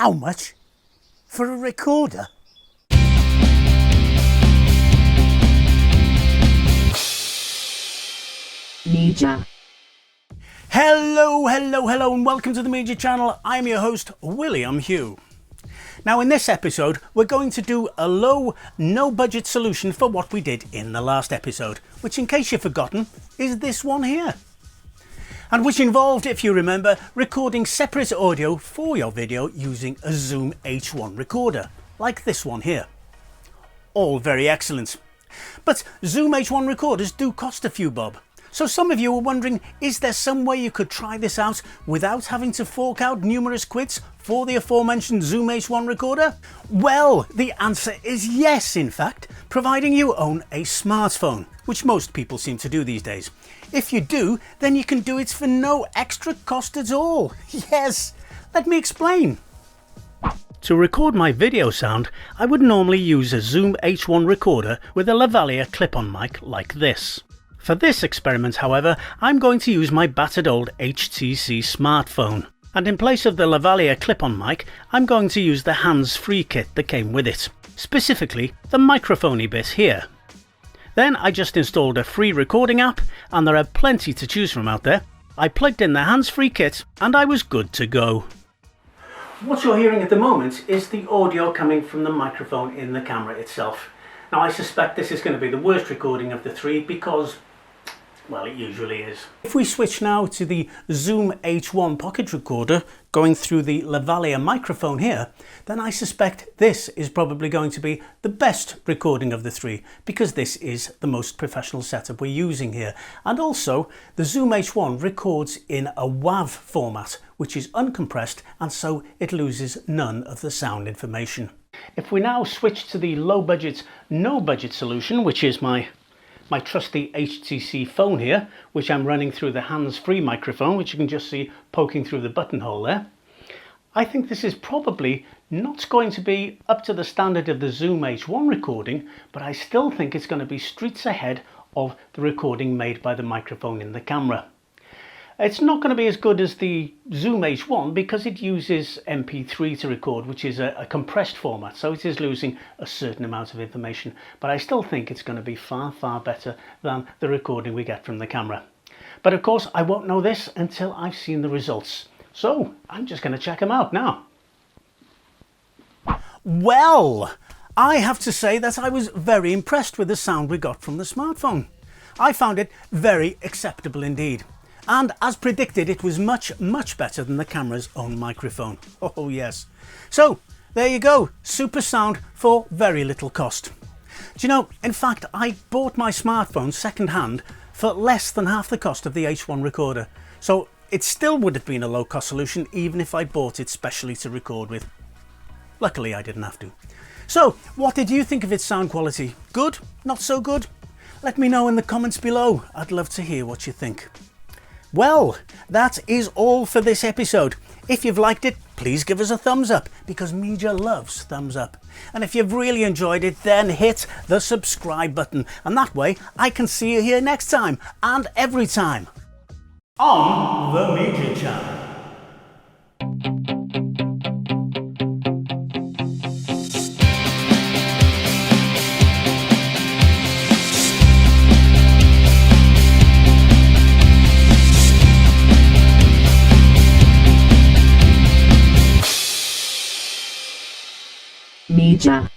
How much for a recorder? Media. Hello and welcome to the Media channel. I'm your host, William Hugh. Now in this episode we're going to do a low, no budget solution for what we did in the last episode, which in case you've forgotten is this one here. And which involved, if you remember, recording separate audio for your video using a Zoom H1 recorder, like this one here. All very excellent. But Zoom H1 recorders do cost a few bob. So some of you were wondering, is there some way you could try this out without having to fork out numerous quids for the aforementioned Zoom H1 recorder? Well, the answer is yes, in fact, providing you own a smartphone, which most people seem to do these days. If you do, then you can do it for no extra cost at all. Yes, let me explain. To record my video sound, I would normally use a Zoom H1 recorder with a Lavalier clip-on mic like this. For this experiment, however, I'm going to use my battered old HTC smartphone. And in place of the Lavalier clip-on mic, I'm going to use the Handsfree kit that came with it. Specifically, the microphony bit here. Then I just installed a free recording app, and there are plenty to choose from out there. I plugged in the Handsfree kit, and I was good to go. What you're hearing at the moment is the audio coming from the microphone in the camera itself. Now I suspect this is going to be the worst recording of the three because, well, it usually is. If we switch now to the Zoom H1 pocket recorder going through the Lavalier microphone here, then I suspect this is probably going to be the best recording of the three because this is the most professional setup we're using here. And also the Zoom H1 records in a WAV format, which is uncompressed, and so it loses none of the sound information. If we now switch to the low budget, no budget solution, which is my trusty HTC phone here, which I'm running through the hands-free microphone, which you can just see poking through the buttonhole there. I think this is probably not going to be up to the standard of the Zoom H1 recording, but I still think it's going to be streets ahead of the recording made by the microphone in the camera. It's not going to be as good as the Zoom H1 because it uses MP3 to record, which is a compressed format, so it is losing a certain amount of information. But I still think it's going to be far better than the recording we get from the camera. But of course I won't know this until I've seen the results. So I'm just going to check them out now. Well, I have to say that I was very impressed with the sound we got from the smartphone. I found it very acceptable indeed. And as predicted, it was much better than the camera's own microphone. Oh yes. So there you go, super sound for very little cost. Do you know, in fact, I bought my smartphone second hand for less than half the cost of the H1 recorder. So it still would have been a low cost solution even if I bought it specially to record with. Luckily I didn't have to. So what did you think of its sound quality? Good? Not so good? Let me know in the comments below. I'd love to hear what you think. Well, that is all for this episode. If you've liked it, please give us a thumbs up because media loves thumbs up. And if you've really enjoyed it, then hit the subscribe button. And that way I can see you here next time and every time on the Media channel. Media.